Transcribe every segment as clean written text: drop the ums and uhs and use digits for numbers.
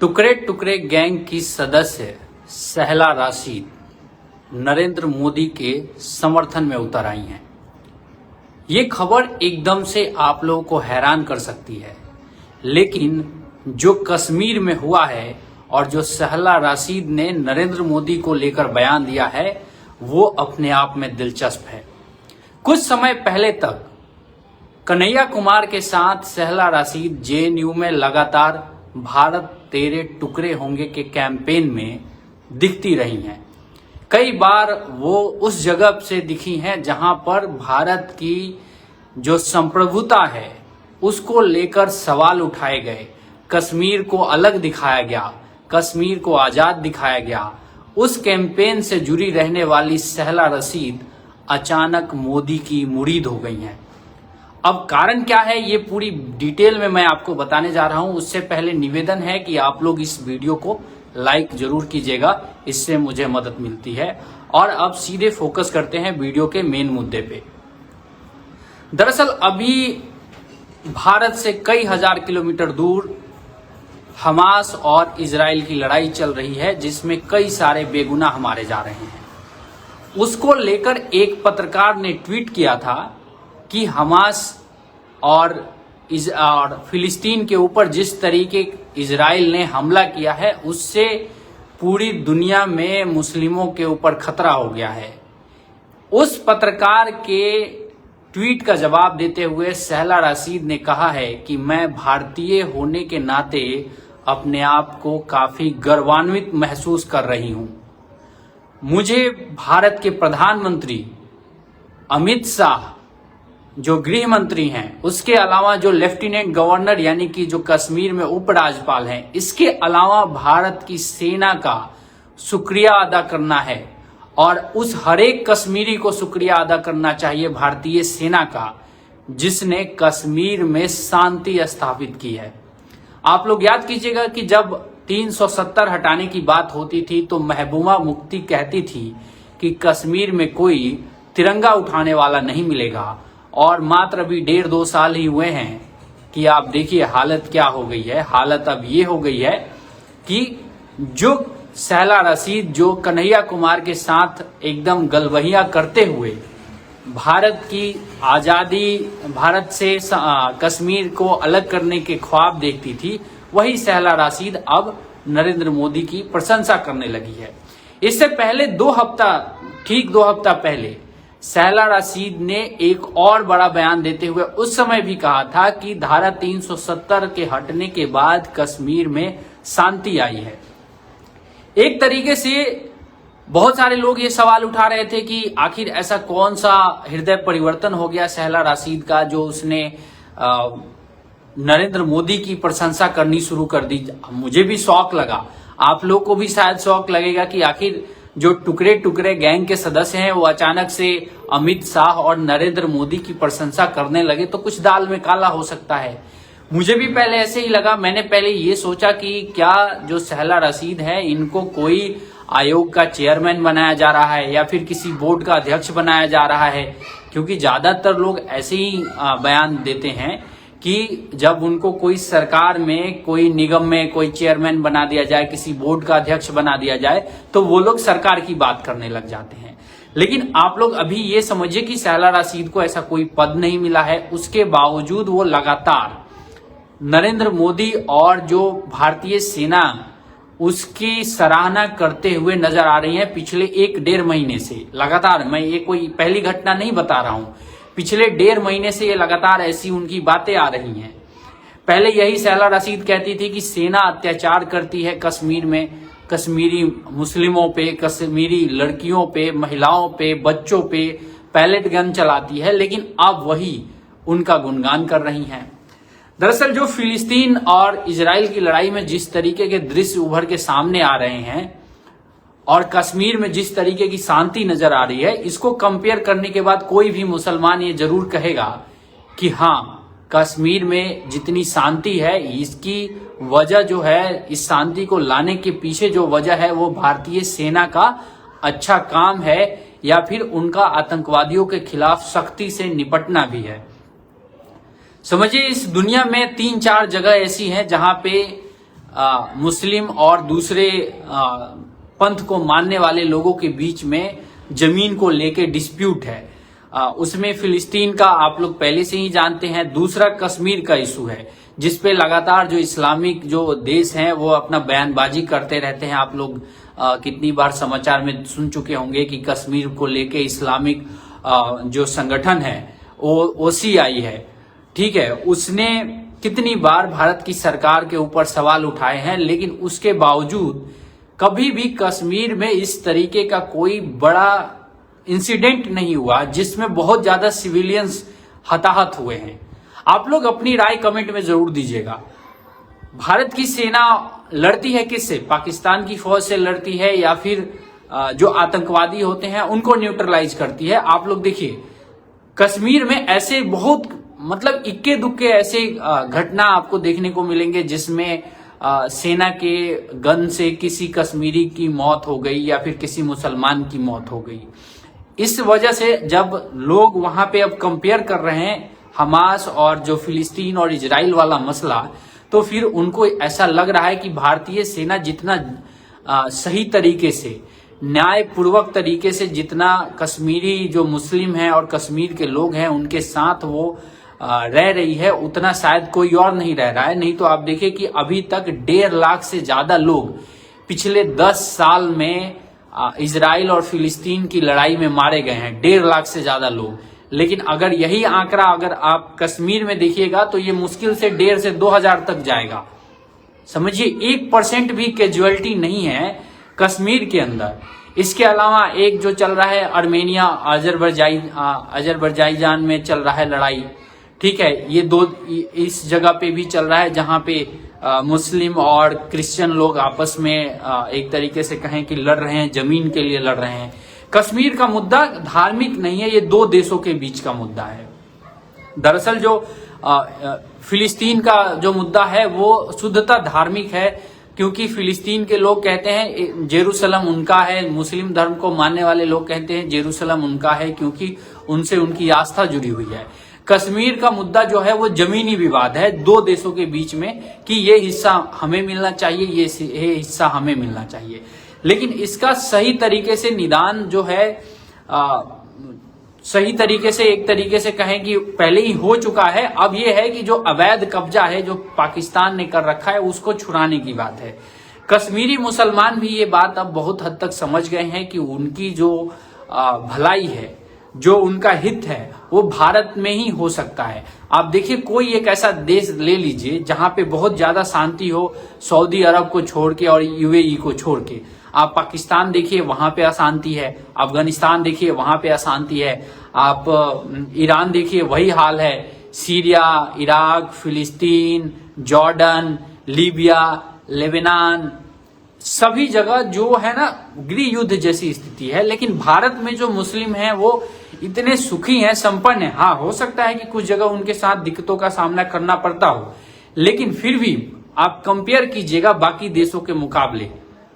टुकड़े टुकड़े गैंग की सदस्य सहला राशिद नरेंद्र मोदी के समर्थन में उतर आई हैं। ये खबर एकदम से आप लोगों को हैरान कर सकती है, लेकिन जो कश्मीर में हुआ है और जो सहला राशिद ने नरेंद्र मोदी को लेकर बयान दिया है वो अपने आप में दिलचस्प है। कुछ समय पहले तक कन्हैया कुमार के साथ सहला राशिद जेएनयू में लगातार भारत तेरे टुकड़े होंगे के कैंपेन में दिखती रही हैं। कई बार वो उस जगह से दिखी हैं जहां पर भारत की जो संप्रभुता है उसको लेकर सवाल उठाए गए, कश्मीर को अलग दिखाया गया, कश्मीर को आजाद दिखाया गया। उस कैंपेन से जुड़ी रहने वाली सहला राशिद अचानक मोदी की मुरीद हो गई हैं। अब कारण क्या है ये पूरी डिटेल में मैं आपको बताने जा रहा हूं। उससे पहले निवेदन है कि आप लोग इस वीडियो को लाइक जरूर कीजिएगा, इससे मुझे मदद मिलती है। और अब सीधे फोकस करते हैं वीडियो के मेन मुद्दे पे। दरअसल अभी भारत से कई हजार किलोमीटर दूर हमास और इजराइल की लड़ाई चल रही है, जिसमें कई सारे बेगुनाह मारे जा रहे हैं। उसको लेकर एक पत्रकार ने ट्वीट किया था कि हमास और फिलिस्तीन के ऊपर जिस तरीके इजराइल ने हमला किया है उससे पूरी दुनिया में मुस्लिमों के ऊपर खतरा हो गया है। उस पत्रकार के ट्वीट का जवाब देते हुए सहला राशिद ने कहा है कि मैं भारतीय होने के नाते अपने आप को काफी गर्वान्वित महसूस कर रही हूं। मुझे भारत के प्रधानमंत्री अमित शाह जो गृह मंत्री हैं, उसके अलावा जो लेफ्टिनेंट गवर्नर यानी कि जो कश्मीर में उपराज्यपाल हैं, इसके अलावा भारत की सेना का शुक्रिया अदा करना है और उस हरेक कश्मीरी को शुक्रिया अदा करना चाहिए भारतीय सेना का, जिसने कश्मीर में शांति स्थापित की है। आप लोग याद कीजिएगा कि जब 370 हटाने की बात होती थी तो महबूबा मुफ्ती कहती थी कि कश्मीर में कोई तिरंगा उठाने वाला नहीं मिलेगा, और मात्र अभी 1.5-2 साल ही हुए हैं कि आप देखिए हालत क्या हो गई है। हालत अब ये हो गई है कि जो सहला राशिद जो कन्हैया कुमार के साथ एकदम गलबहिया करते हुए भारत की आजादी, भारत से कश्मीर को अलग करने के ख्वाब देखती थी, वही सहला राशिद अब नरेंद्र मोदी की प्रशंसा करने लगी है। इससे पहले ठीक 2 हफ्ता पहले सहला राशिद ने एक और बड़ा बयान देते हुए उस समय भी कहा था कि धारा 370 के हटने के बाद कश्मीर में शांति आई है। एक तरीके से बहुत सारे लोग ये सवाल उठा रहे थे कि आखिर ऐसा कौन सा हृदय परिवर्तन हो गया सहला राशिद का जो उसने नरेंद्र मोदी की प्रशंसा करनी शुरू कर दी। मुझे भी शौक लगा, आप लोग को भी शायद शौक लगेगा कि आखिर जो टुकड़े टुकड़े गैंग के सदस्य हैं वो अचानक से अमित शाह और नरेंद्र मोदी की प्रशंसा करने लगे तो कुछ दाल में काला हो सकता है। मुझे भी पहले ऐसे ही लगा। मैंने पहले ये सोचा कि क्या जो सहला राशिद है इनको कोई आयोग का चेयरमैन बनाया जा रहा है या फिर किसी बोर्ड का अध्यक्ष बनाया जा रहा है, क्योंकि ज्यादातर लोग ऐसे ही बयान देते हैं कि जब उनको कोई सरकार में, कोई निगम में कोई चेयरमैन बना दिया जाए, किसी बोर्ड का अध्यक्ष बना दिया जाए तो वो लोग सरकार की बात करने लग जाते हैं। लेकिन आप लोग अभी ये समझिए कि सहला राशिद को ऐसा कोई पद नहीं मिला है, उसके बावजूद वो लगातार नरेंद्र मोदी और जो भारतीय सेना उसकी सराहना करते हुए नजर आ रही है। पिछले 1-1.5 महीने से लगातार, मैं ये कोई पहली घटना नहीं बता रहा हूं, पिछले 1.5 महीने से ये लगातार ऐसी उनकी बातें आ रही हैं। पहले यही सहला राशिद कहती थी कि सेना अत्याचार करती है कश्मीर में, कश्मीरी मुस्लिमों पे, कश्मीरी लड़कियों पे, महिलाओं पे, बच्चों पे पैलेट गन चलाती है, लेकिन अब वही उनका गुणगान कर रही हैं। दरअसल जो फिलिस्तीन और इजराइल की लड़ाई में जिस तरीके के दृश्य उभर के सामने आ रहे हैं और कश्मीर में जिस तरीके की शांति नजर आ रही है, इसको कंपेयर करने के बाद कोई भी मुसलमान ये जरूर कहेगा कि हाँ, कश्मीर में जितनी शांति है इसकी वजह जो है, इस शांति को लाने के पीछे जो वजह है वो भारतीय सेना का अच्छा काम है या फिर उनका आतंकवादियों के खिलाफ सख्ती से निपटना भी है। समझिए इस दुनिया में 3-4 जगह ऐसी हैं जहां पे मुस्लिम और दूसरे पंथ को मानने वाले लोगों के बीच में जमीन को लेके डिस्प्यूट है। उसमें फिलिस्तीन का आप लोग पहले से ही जानते हैं। दूसरा कश्मीर का इशू है, जिसपे लगातार जो इस्लामिक जो देश हैं वो अपना बयानबाजी करते रहते हैं। आप लोग कितनी बार समाचार में सुन चुके होंगे कि कश्मीर को लेके इस्लामिक जो संगठन है OCI है, ठीक है, उसने कितनी बार भारत की सरकार के ऊपर सवाल उठाए हैं, लेकिन उसके बावजूद कभी भी कश्मीर में इस तरीके का कोई बड़ा इंसिडेंट नहीं हुआ जिसमें बहुत ज्यादा सिविलियंस हताहत हुए हैं। आप लोग अपनी राय कमेंट में जरूर दीजिएगा। भारत की सेना लड़ती है किससे? पाकिस्तान की फौज से लड़ती है या फिर जो आतंकवादी होते हैं उनको न्यूट्रलाइज करती है? आप लोग देखिए, कश्मीर में ऐसे बहुत मतलब इक्के दुक्के ऐसे घटना आपको देखने को मिलेंगे जिसमें सेना के गन से किसी कश्मीरी की मौत हो गई या फिर किसी मुसलमान की मौत हो गई। इस वजह से जब लोग वहां पे अब कंपेयर कर रहे हैं हमास और जो फिलिस्तीन और इजराइल वाला मसला, तो फिर उनको ऐसा लग रहा है कि भारतीय सेना जितना सही तरीके से, न्यायपूर्वक तरीके से जितना कश्मीरी जो मुस्लिम हैं और कश्मीर के लोग हैं उनके साथ वो रह रही है, उतना शायद कोई और नहीं रह रहा है। नहीं तो आप देखिए कि अभी तक 1.5 लाख से ज्यादा लोग पिछले 10 साल में इजराइल और फिलिस्तीन की लड़ाई में मारे गए हैं। 1.5 लाख से ज्यादा लोग। लेकिन अगर यही आंकड़ा अगर आप कश्मीर में देखिएगा तो ये मुश्किल से 1.5 से 2,000 तक जाएगा। समझिए 1% भी कैजुअलिटी नहीं है कश्मीर के अंदर। इसके अलावा एक जो चल रहा है अर्मेनिया अजरबैजान में चल रहा है लड़ाई, ठीक है, ये दो इस जगह पे भी चल रहा है जहां पे मुस्लिम और क्रिश्चियन लोग आपस में एक तरीके से कहें कि लड़ रहे हैं, जमीन के लिए लड़ रहे हैं। कश्मीर का मुद्दा धार्मिक नहीं है, ये दो देशों के बीच का मुद्दा है। दरअसल जो फिलिस्तीन का जो मुद्दा है वो शुद्धता धार्मिक है, क्योंकि फिलिस्तीन के लोग कहते हैं जेरूसलम उनका है, मुस्लिम धर्म को मानने वाले लोग कहते हैं जेरूसलम उनका है, क्योंकि उनसे उनकी आस्था जुड़ी हुई है। कश्मीर का मुद्दा जो है वो जमीनी विवाद है दो देशों के बीच में कि ये हिस्सा हमें मिलना चाहिए, ये हिस्सा हमें मिलना चाहिए। लेकिन इसका सही तरीके से निदान जो है सही तरीके से, एक तरीके से कहें कि पहले ही हो चुका है। अब ये है कि जो अवैध कब्जा है जो पाकिस्तान ने कर रखा है उसको छुड़ाने की बात है। कश्मीरी मुसलमान भी ये बात अब बहुत हद तक समझ गए हैं कि उनकी जो भलाई है, जो उनका हित है, वो भारत में ही हो सकता है। आप देखिए कोई एक ऐसा देश ले लीजिए जहां पे बहुत ज्यादा शांति हो, सऊदी अरब को छोड़ के और UAE को छोड़ के। आप पाकिस्तान देखिए वहां पे अशांति है, अफगानिस्तान देखिए वहां पे अशांति है, आप ईरान देखिए वही हाल है, सीरिया, इराक, फिलिस्तीन, जॉर्डन, लीबिया, लेबनान, सभी जगह जो है ना गृह युद्ध जैसी स्थिति है। लेकिन भारत में जो मुस्लिम हैं वो इतने सुखी हैं, संपन्न हैं। हाँ, हो सकता है कि कुछ जगह उनके साथ दिक्कतों का सामना करना पड़ता हो, लेकिन फिर भी आप कंपेयर कीजिएगा बाकी देशों के मुकाबले,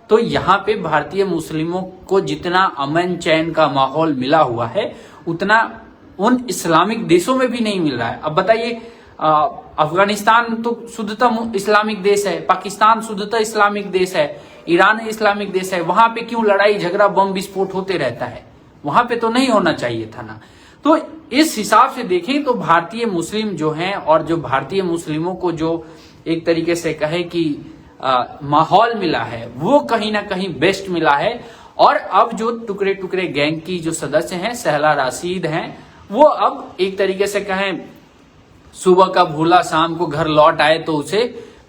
तो यहाँ पे भारतीय मुस्लिमों को जितना अमन चैन का माहौल मिला हुआ है उतना उन इस्लामिक देशों में भी नहीं मिल रहा है। अब बताइए, अफगानिस्तान तो शुद्धतः इस्लामिक देश है, पाकिस्तान शुद्धतः इस्लामिक देश है, ईरान इस्लामिक देश है, वहां पे क्यों लड़ाई झगड़ा बम विस्फोट होते रहता है? वहां पे तो नहीं होना चाहिए था ना। तो इस हिसाब से देखें तो भारतीय मुस्लिम जो हैं और जो भारतीय मुस्लिमों को जो एक तरीके से कहे कि माहौल मिला है वो कहीं ना कहीं बेस्ट मिला है। और अब जो टुकड़े टुकड़े गैंग की जो सदस्य हैं, सहला राशिद हैं, वो अब एक तरीके से कहें सुबह का भूला शाम को घर लौट आए तो उसे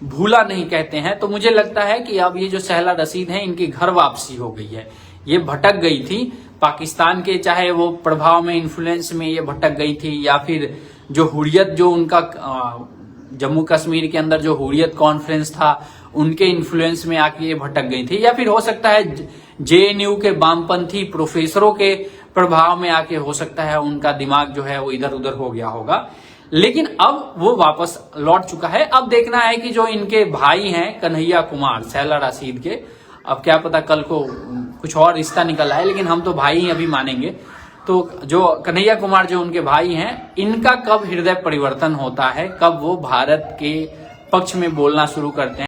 भूला नहीं कहते हैं। तो मुझे लगता है कि अब ये जो सहला रशीद हैं इनकी घर वापसी हो गई है। ये भटक गई थी पाकिस्तान के, चाहे वो प्रभाव में, इन्फ्लुएंस में ये भटक गई थी, या फिर जो हुर्रियत जो उनका जम्मू कश्मीर के अंदर जो हुर्रियत कॉन्फ्रेंस था उनके इन्फ्लुएंस में आके ये भटक गई थी, या फिर हो सकता है JNU के वामपंथी प्रोफेसरों के प्रभाव में आके हो सकता है उनका दिमाग जो है वो इधर उधर हो गया होगा। लेकिन अब वो वापस लौट चुका है। अब देखना है कि जो इनके भाई हैं कन्हैया कुमार, सहला राशिद के, अब क्या पता कल को कुछ और रिश्ता निकल आए, लेकिन हम तो भाई ही अभी मानेंगे। तो जो कन्हैया कुमार जो उनके भाई हैं, इनका कब हृदय परिवर्तन होता है, कब वो भारत के पक्ष में बोलना शुरू करते हैं।